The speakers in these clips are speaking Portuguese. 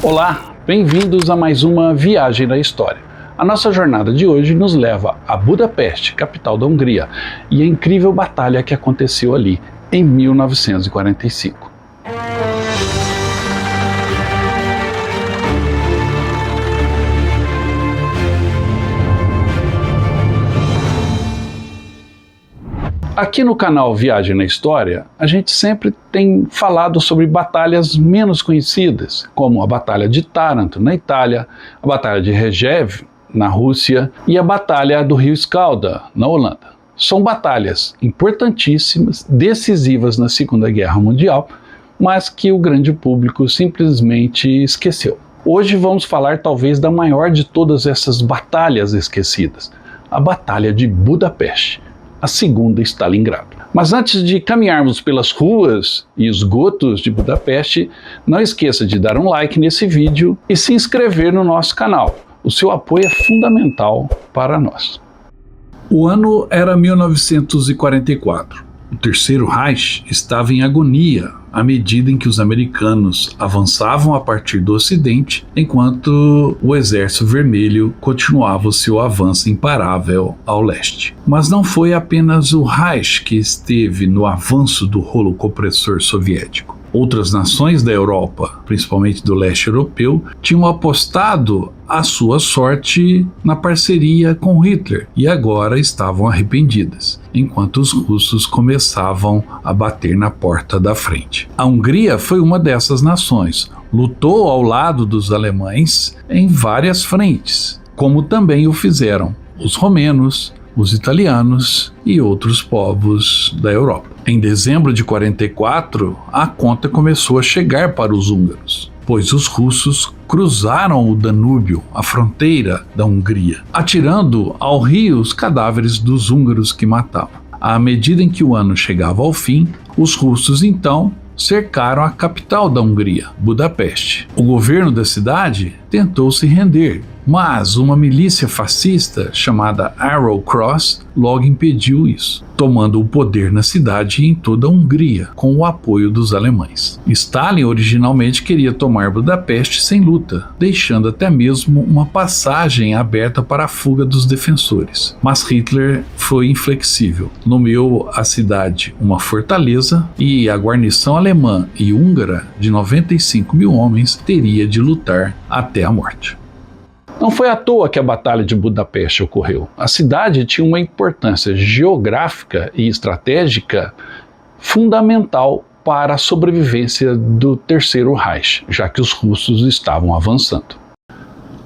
Olá, bem-vindos a mais uma viagem na história. A nossa jornada de hoje nos leva a Budapeste, capital da Hungria, e a incrível batalha que aconteceu ali em 1945. Aqui no canal Viagem na História, a gente sempre tem falado sobre batalhas menos conhecidas, como a Batalha de Taranto, na Itália, a Batalha de Rjev, na Rússia, e a Batalha do Rio Escalda, na Holanda. São batalhas importantíssimas, decisivas na Segunda Guerra Mundial, mas que o grande público simplesmente esqueceu. Hoje vamos falar talvez da maior de todas essas batalhas esquecidas, a Batalha de Budapeste, a segunda Stalingrado. Mas antes de caminharmos pelas ruas e esgotos de Budapeste, não esqueça de dar um like nesse vídeo e se inscrever no nosso canal. O seu apoio é fundamental para nós. O ano era 1944. O Terceiro Reich estava em agonia à medida em que os americanos avançavam a partir do Ocidente, enquanto o Exército Vermelho continuava o seu avanço imparável ao leste. Mas não foi apenas o Reich que esteve no avanço do rolo compressor soviético. Outras nações da Europa, principalmente do leste europeu, tinham apostado a sua sorte na parceria com Hitler e agora estavam arrependidas, enquanto os russos começavam a bater na porta da frente. A Hungria foi uma dessas nações, lutou ao lado dos alemães em várias frentes, como também o fizeram os romenos, os italianos e outros povos da Europa. Em dezembro de 44, a conta começou a chegar para os húngaros, pois os russos cruzaram o Danúbio, a fronteira da Hungria, atirando ao rio os cadáveres dos húngaros que matavam. À medida em que o ano chegava ao fim, os russos então cercaram a capital da Hungria, Budapeste. O governo da cidade tentou se render, mas uma milícia fascista chamada Arrow Cross logo impediu isso, tomando o poder na cidade e em toda a Hungria, com o apoio dos alemães. Stalin originalmente queria tomar Budapeste sem luta, deixando até mesmo uma passagem aberta para a fuga dos defensores. Mas Hitler foi inflexível, nomeou a cidade uma fortaleza e a guarnição alemã e húngara de 95 mil homens teria de lutar até a morte. Não foi à toa que a Batalha de Budapeste ocorreu. A cidade tinha uma importância geográfica e estratégica fundamental para a sobrevivência do Terceiro Reich, já que os russos estavam avançando.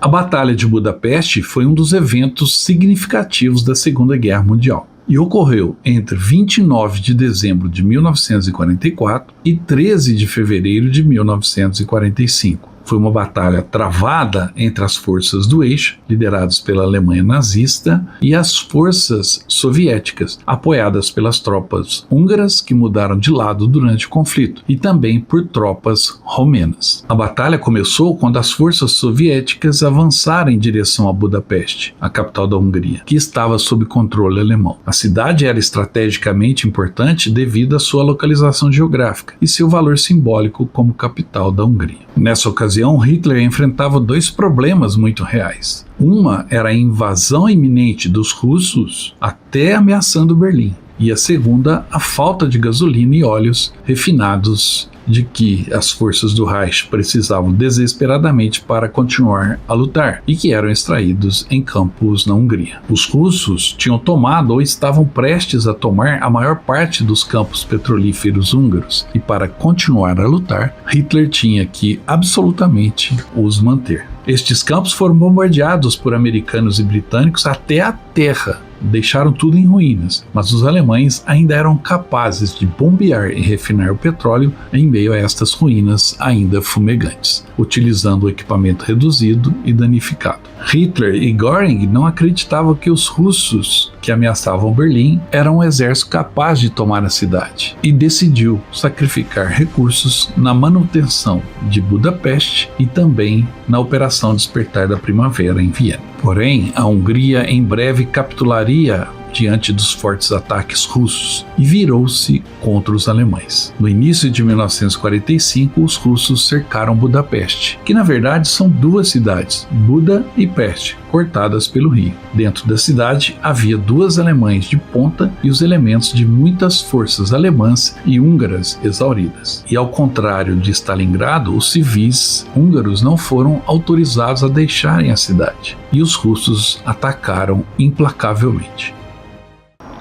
A Batalha de Budapeste foi um dos eventos significativos da Segunda Guerra Mundial e ocorreu entre 29 de dezembro de 1944 e 13 de fevereiro de 1945. Foi uma batalha travada entre as forças do eixo, lideradas pela Alemanha nazista, e as forças soviéticas, apoiadas pelas tropas húngaras que mudaram de lado durante o conflito, e também por tropas romenas. A batalha começou quando as forças soviéticas avançaram em direção a Budapeste, a capital da Hungria, que estava sob controle alemão. A cidade era estrategicamente importante devido à sua localização geográfica e seu valor simbólico como capital da Hungria. Nessa ocasião, Hitler enfrentava dois problemas muito reais. Uma era a invasão iminente dos russos, até ameaçando Berlim. E a segunda, a falta de gasolina e óleos refinados de que as forças do Reich precisavam desesperadamente para continuar a lutar e que eram extraídos em campos na Hungria. Os russos tinham tomado ou estavam prestes a tomar a maior parte dos campos petrolíferos húngaros e para continuar a lutar, Hitler tinha que absolutamente os manter. Estes campos foram bombardeados por americanos e britânicos até a terra, deixaram tudo em ruínas, mas os alemães ainda eram capazes de bombear e refinar o petróleo em meio a estas ruínas ainda fumegantes, utilizando o equipamento reduzido e danificado. Hitler e Göring não acreditavam que os russos que ameaçavam Berlim eram um exército capaz de tomar a cidade e decidiu sacrificar recursos na manutenção de Budapeste e também na Operação Despertar da Primavera em Viena. Porém, a Hungria em breve capitularia diante dos fortes ataques russos e virou-se contra os alemães. No início de 1945, os russos cercaram Budapeste, que na verdade são duas cidades, Buda e Peste, cortadas pelo rio. Dentro da cidade havia duas alemães de ponta e os elementos de muitas forças alemãs e húngaras exauridas. E ao contrário de Stalingrado, os civis húngaros não foram autorizados a deixarem a cidade, e os russos atacaram implacavelmente.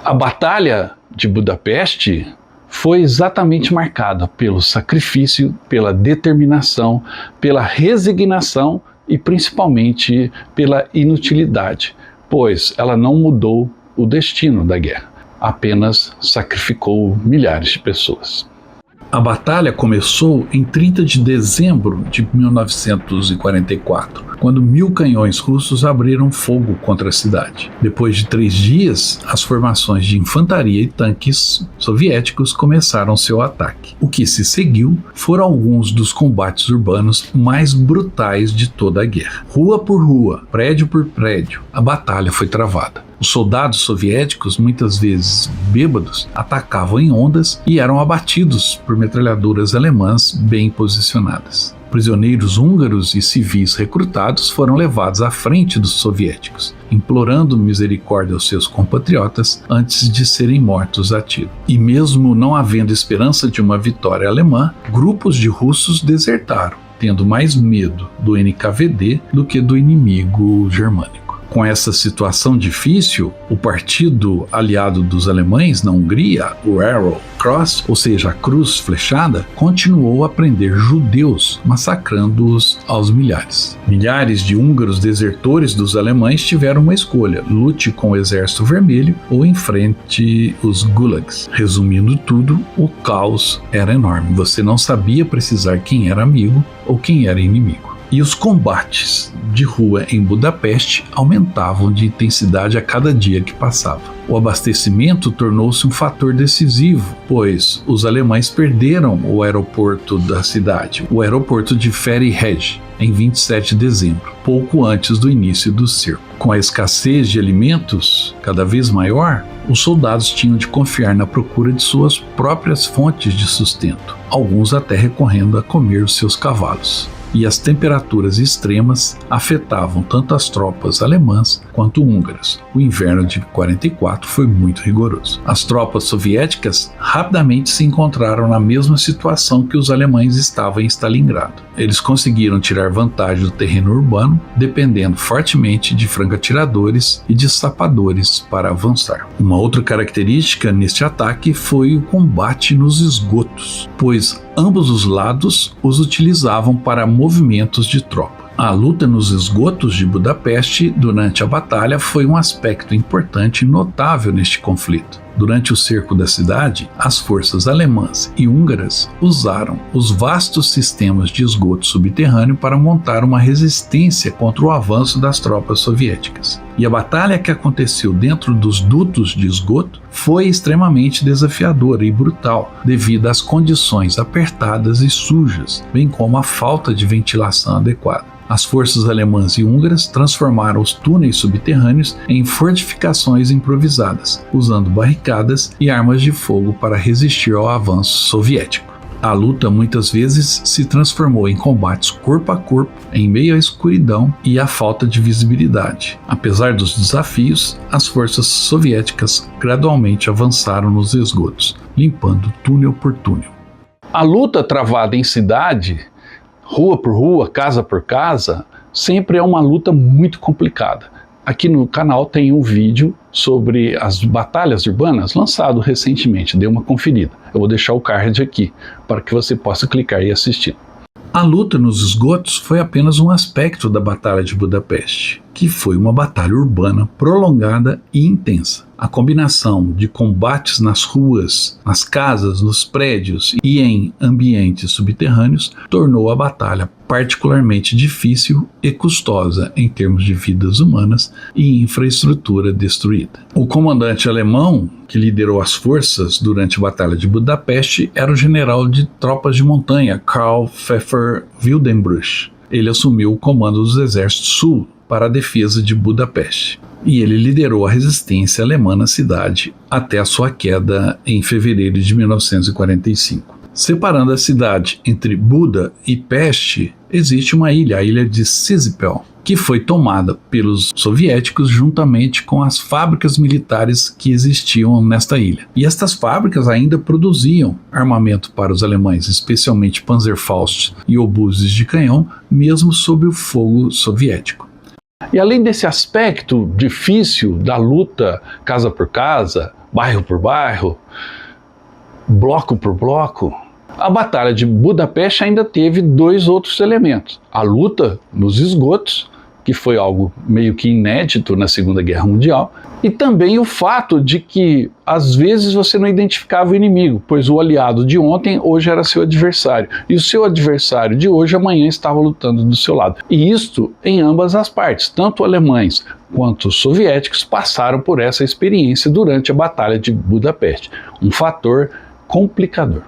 A Batalha de Budapeste foi exatamente marcada pelo sacrifício, pela determinação, pela resignação e principalmente pela inutilidade, pois ela não mudou o destino da guerra, apenas sacrificou milhares de pessoas. A batalha começou em 30 de dezembro de 1944, quando 1.000 canhões russos abriram fogo contra a cidade. Depois de 3 dias, as formações de infantaria e tanques soviéticos começaram seu ataque. O que se seguiu foram alguns dos combates urbanos mais brutais de toda a guerra. Rua por rua, prédio por prédio, a batalha foi travada. Os soldados soviéticos, muitas vezes bêbados, atacavam em ondas e eram abatidos por metralhadoras alemãs bem posicionadas. Prisioneiros húngaros e civis recrutados foram levados à frente dos soviéticos, implorando misericórdia aos seus compatriotas antes de serem mortos a tiro. E mesmo não havendo esperança de uma vitória alemã, grupos de russos desertaram, tendo mais medo do NKVD do que do inimigo germânico. Com essa situação difícil, o partido aliado dos alemães na Hungria, o Arrow Cross, ou seja, a cruz flechada, continuou a prender judeus, massacrando-os aos milhares. Milhares de húngaros desertores dos alemães tiveram uma escolha: lute com o Exército Vermelho ou enfrente os gulags. Resumindo tudo, o caos era enorme. Você não sabia precisar quem era amigo ou quem era inimigo. E os combates de rua em Budapeste aumentavam de intensidade a cada dia que passava. O abastecimento tornou-se um fator decisivo, pois os alemães perderam o aeroporto da cidade, o aeroporto de Ferihegyi, em 27 de dezembro, pouco antes do início do cerco. Com a escassez de alimentos cada vez maior, os soldados tinham de confiar na procura de suas próprias fontes de sustento, alguns até recorrendo a comer os seus cavalos. E as temperaturas extremas afetavam tanto as tropas alemãs quanto húngaras. O inverno de 44 foi muito rigoroso. As tropas soviéticas rapidamente se encontraram na mesma situação que os alemães estavam em Stalingrado. Eles conseguiram tirar vantagem do terreno urbano, dependendo fortemente de franco-atiradores e de sapadores para avançar. Uma outra característica neste ataque foi o combate nos esgotos, pois ambos os lados os utilizavam para movimentos de tropa. A luta nos esgotos de Budapeste durante a batalha foi um aspecto importante e notável neste conflito. Durante o cerco da cidade, as forças alemãs e húngaras usaram os vastos sistemas de esgoto subterrâneo para montar uma resistência contra o avanço das tropas soviéticas. E a batalha que aconteceu dentro dos dutos de esgoto foi extremamente desafiadora e brutal, devido às condições apertadas e sujas, bem como à falta de ventilação adequada. As forças alemãs e húngaras transformaram os túneis subterrâneos em fortificações improvisadas, usando barricadas e armas de fogo para resistir ao avanço soviético. A luta muitas vezes se transformou em combates corpo a corpo, em meio à escuridão e à falta de visibilidade. Apesar dos desafios, as forças soviéticas gradualmente avançaram nos esgotos, limpando túnel por túnel. A luta travada em cidade, rua por rua, casa por casa, sempre é uma luta muito complicada. Aqui no canal tem um vídeo sobre as batalhas urbanas lançado recentemente, dê uma conferida. Eu vou deixar o card aqui para que você possa clicar e assistir. A luta nos esgotos foi apenas um aspecto da Batalha de Budapeste, que foi uma batalha urbana prolongada e intensa. A combinação de combates nas ruas, nas casas, nos prédios e em ambientes subterrâneos tornou a batalha particularmente difícil e custosa em termos de vidas humanas e infraestrutura destruída. O comandante alemão que liderou as forças durante a Batalha de Budapeste era o general de tropas de montanha Karl Pfeffer Wildenbruch. Ele assumiu o comando dos exércitos sul para a defesa de Budapeste. e ele liderou a resistência alemã na cidade até a sua queda em fevereiro de 1945. Separando a cidade entre Buda e Peste, existe uma ilha, a ilha de Sisipel, que foi tomada pelos soviéticos juntamente com as fábricas militares que existiam nesta ilha. E estas fábricas ainda produziam armamento para os alemães, especialmente Panzerfaust e obuses de canhão, mesmo sob o fogo soviético. E além desse aspecto difícil da luta casa por casa, bairro por bairro, bloco por bloco, a Batalha de Budapeste ainda teve dois outros elementos. A luta nos esgotos, que foi algo meio que inédito na Segunda Guerra Mundial, e também o fato de que, às vezes, você não identificava o inimigo, pois o aliado de ontem, hoje era seu adversário, e o seu adversário de hoje, amanhã, estava lutando do seu lado. E isto em ambas as partes, tanto alemães quanto os soviéticos passaram por essa experiência durante a Batalha de Budapeste, um fator complicador.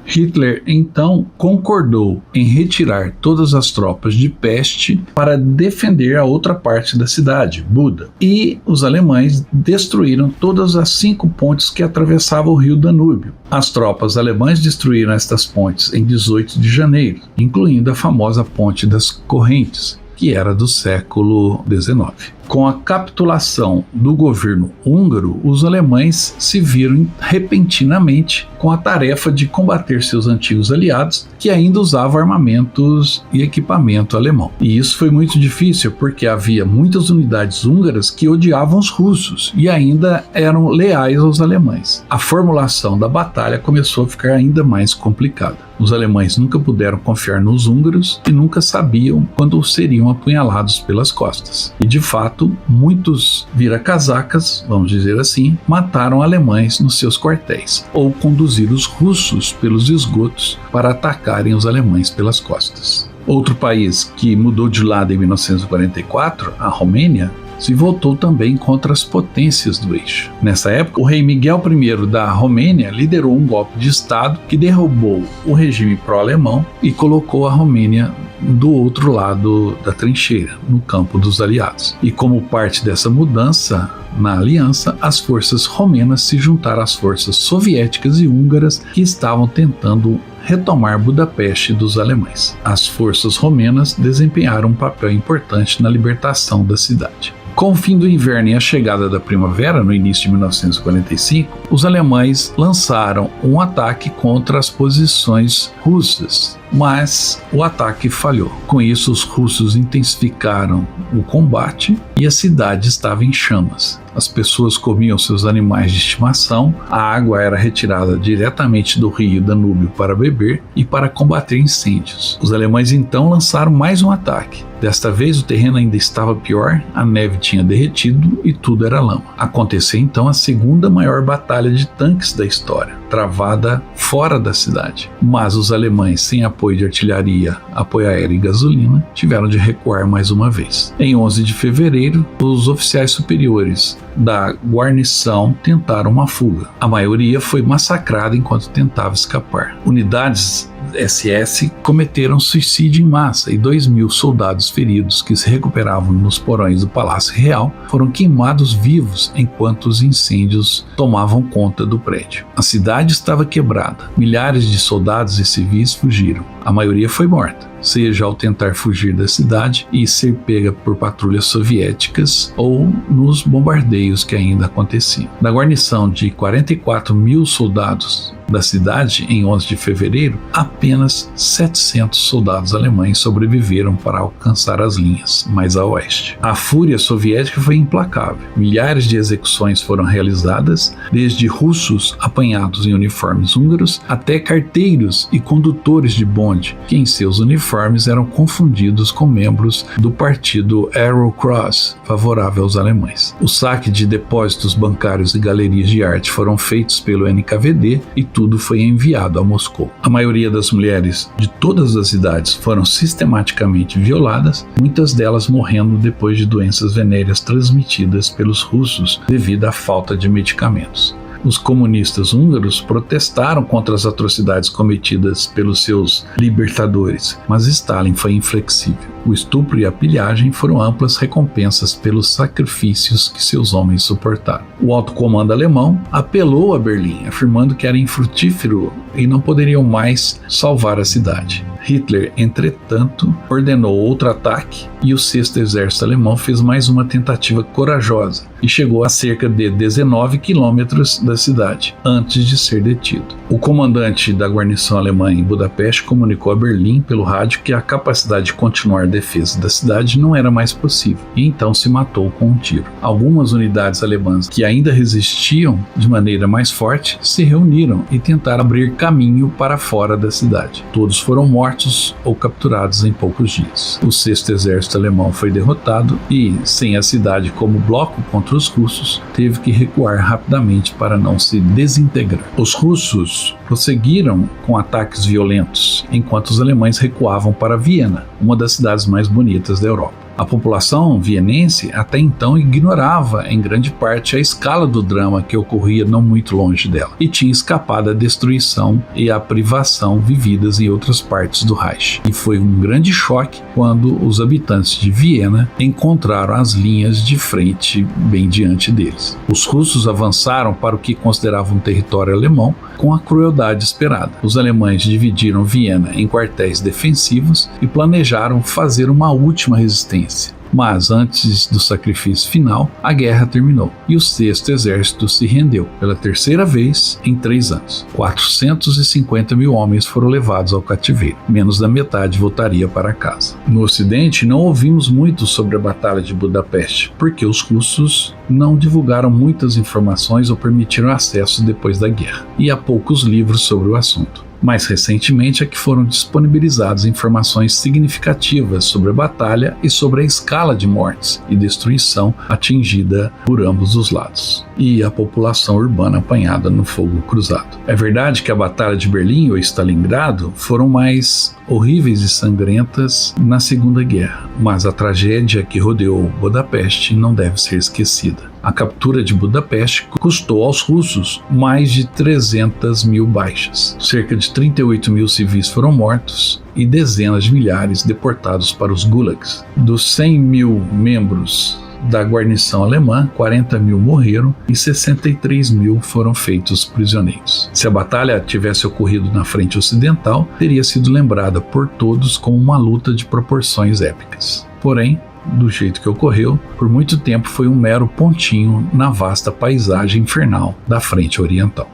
Hitler, então, concordou em retirar todas as tropas de Peste para defender a outra parte da cidade, Buda, e os alemães destruíram todas as 5 pontes que atravessavam o rio Danúbio. As tropas alemãs destruíram estas pontes em 18 de janeiro, incluindo a famosa Ponte das Correntes, que era do século XIX. Com a capitulação do governo húngaro, os alemães se viram repentinamente com a tarefa de combater seus antigos aliados, que ainda usavam armamentos e equipamento alemão. E isso foi muito difícil, porque havia muitas unidades húngaras que odiavam os russos e ainda eram leais aos alemães. A formulação da batalha começou a ficar ainda mais complicada. Os alemães nunca puderam confiar nos húngaros e nunca sabiam quando seriam apunhalados pelas costas. E de fato, muitos vira-casacas, vamos dizer assim, mataram alemães nos seus quartéis, ou conduziram os russos pelos esgotos para atacarem os alemães pelas costas. Outro país que mudou de lado em 1944, a Romênia, se voltou também contra as potências do eixo. Nessa época, o rei Miguel I da Romênia liderou um golpe de Estado que derrubou o regime pró-alemão e colocou a Romênia do outro lado da trincheira, no campo dos aliados. E como parte dessa mudança na aliança, as forças romenas se juntaram às forças soviéticas e húngaras que estavam tentando retomar Budapeste dos alemães. As forças romenas desempenharam um papel importante na libertação da cidade. Com o fim do inverno e a chegada da primavera, no início de 1945, os alemães lançaram um ataque contra as posições russas, mas o ataque falhou. Com isso, os russos intensificaram o combate e a cidade estava em chamas. As pessoas comiam seus animais de estimação, a água era retirada diretamente do rio Danúbio para beber e para combater incêndios. Os alemães então lançaram mais um ataque. Desta vez o terreno ainda estava pior, a neve tinha derretido e tudo era lama. Aconteceu então a segunda maior batalha de tanques da história, travada fora da cidade. Mas os alemães, sem apoio de artilharia, apoio aéreo e gasolina, tiveram de recuar mais uma vez. Em 11 de fevereiro, os oficiais superiores da guarnição tentaram uma fuga. A maioria foi massacrada enquanto tentava escapar. Unidades SS cometeram suicídio em massa e 2.000 soldados feridos que se recuperavam nos porões do Palácio Real foram queimados vivos enquanto os incêndios tomavam conta do prédio. A cidade estava quebrada. Milhares de soldados e civis fugiram. A maioria foi morta, seja ao tentar fugir da cidade e ser pega por patrulhas soviéticas ou nos bombardeios que ainda aconteciam. Da guarnição de 44.000 soldados da cidade em 11 de fevereiro, apenas 700 soldados alemães sobreviveram para alcançar as linhas mais a oeste. A fúria soviética foi implacável. Milhares de execuções foram realizadas, desde russos apanhados em uniformes húngaros até carteiros e condutores de bonde, que em seus uniformes eram confundidos com membros do partido Arrow Cross, favorável aos alemães. O saque de depósitos bancários e galerias de arte foram feitos pelo NKVD e tudo foi enviado a Moscou. A maioria das mulheres de todas as idades foram sistematicamente violadas, muitas delas morrendo depois de doenças venéreas transmitidas pelos russos devido à falta de medicamentos. Os comunistas húngaros protestaram contra as atrocidades cometidas pelos seus libertadores, mas Stalin foi inflexível. O estupro e a pilhagem foram amplas recompensas pelos sacrifícios que seus homens suportaram. O alto comando alemão apelou a Berlim, afirmando que era infrutífero e não poderiam mais salvar a cidade. Hitler, entretanto, ordenou outro ataque e o 6º Exército Alemão fez mais uma tentativa corajosa e chegou a cerca de 19 quilômetros da cidade, antes de ser detido. O comandante da guarnição alemã em Budapeste comunicou a Berlim pelo rádio que a capacidade de continuar a defesa da cidade não era mais possível, e então se matou com um tiro. Algumas unidades alemãs que ainda resistiam de maneira mais forte se reuniram e tentaram abrir caminho para fora da cidade. Todos foram mortos ou capturados em poucos dias. O 6º Exército Alemão foi derrotado e, sem a cidade como bloco contra os russos, teve que recuar rapidamente para não se desintegrar. Os russos prosseguiram com ataques violentos, enquanto os alemães recuavam para Viena, uma das cidades mais bonitas da Europa. A população vienense até então ignorava em grande parte a escala do drama que ocorria não muito longe dela e tinha escapado à destruição e à privação vividas em outras partes do Reich. E foi um grande choque quando os habitantes de Viena encontraram as linhas de frente bem diante deles. Os russos avançaram para o que consideravam um território alemão com a crueldade esperada. Os alemães dividiram Viena em quartéis defensivos e planejaram fazer uma última resistência. Mas antes do sacrifício final, a guerra terminou e o 6º Exército se rendeu pela terceira vez em 3 anos. 450 mil homens foram levados ao cativeiro, menos da metade voltaria para casa. No Ocidente, não ouvimos muito sobre a Batalha de Budapeste, porque os russos não divulgaram muitas informações ou permitiram acesso depois da guerra, e há poucos livros sobre o assunto. Mais recentemente é que foram disponibilizadas informações significativas sobre a batalha e sobre a escala de mortes e destruição atingida por ambos os lados, e a população urbana apanhada no fogo cruzado. É verdade que a Batalha de Berlim ou Stalingrado foram mais horríveis e sangrentas na Segunda Guerra, mas a tragédia que rodeou Budapeste não deve ser esquecida. A captura de Budapeste custou aos russos mais de 300 mil baixas. Cerca de 38 mil civis foram mortos e dezenas de milhares deportados para os gulags. Dos 100 mil membros da guarnição alemã, 40 mil morreram e 63 mil foram feitos prisioneiros. Se a batalha tivesse ocorrido na frente ocidental, teria sido lembrada por todos como uma luta de proporções épicas. Porém, do jeito que ocorreu, por muito tempo foi um mero pontinho na vasta paisagem infernal da frente oriental.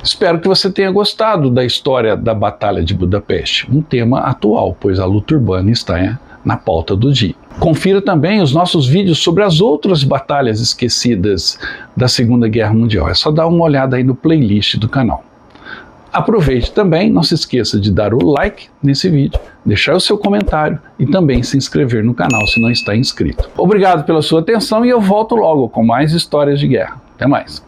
Espero que você tenha gostado da história da Batalha de Budapeste, um tema atual, pois a luta urbana está na pauta do dia. Confira também os nossos vídeos sobre as outras batalhas esquecidas da Segunda Guerra Mundial. É só dar uma olhada aí no playlist do canal. Aproveite também, não se esqueça de dar o like nesse vídeo, deixar o seu comentário e também se inscrever no canal se não está inscrito. Obrigado pela sua atenção e eu volto logo com mais histórias de guerra. Até mais!